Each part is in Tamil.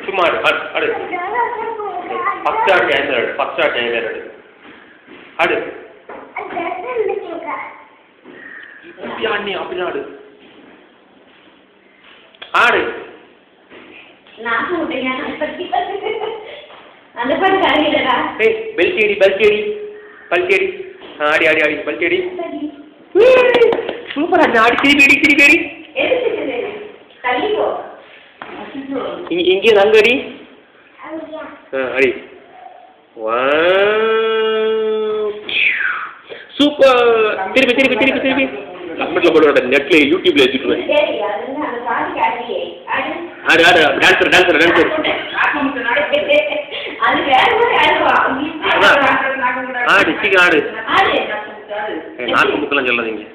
சும்மா அடு பச்சா டேலர் அடு இப்படி ஆடி அப்படி ஆடு ஆடு பல்கேடி ஆடி ஆடி ஆடி பல்கேடி சூப்பர் ஆடி திருப்பி இங்கே அங்கடி அடி சூப்பர் திருப்பி கமெண்ட்ல போடுற நெட்ல யூடியூப்ல ஏத்திடுவேன் ஆடு ஆடு டான்சர் ஆடு சீக்கிரம் ஆடு நாக்கு முக்கெல்லாம் சொல்லாதீங்க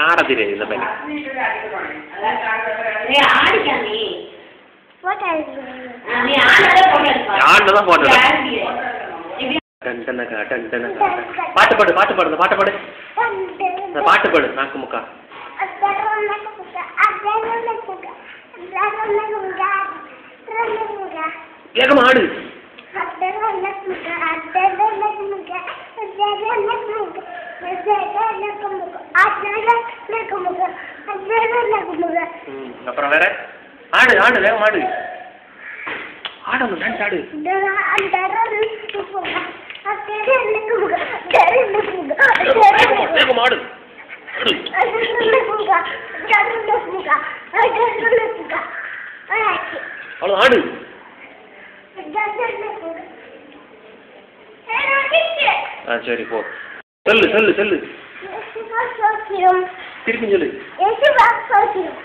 ஆட தெரியாது இந்த பையன் ஆடுதான் போட்டோ பாட்டு பாடு நாக்கு முக்கா வேகமா ஆடு அப்புறம் வேற ஆடு வேகம் ஆடு ஆடணும் டான்ஸ் ஆடு வேகம் ஆடு அவ்வளோ ஆடு சரி போ சொல்லு திருப்பி சொல்லு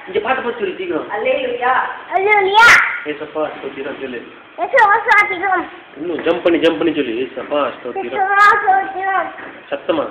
இங்க பாட்டு பாத்து சொல்லு சீக்கிரம் ஏசப்பா ஸ்தோத்திரம் சொல்லு இன்னும் ஜம்ப் பண்ணி சொல்லு ஏசப்பா ஸ்தோத்திரம் சத்தமா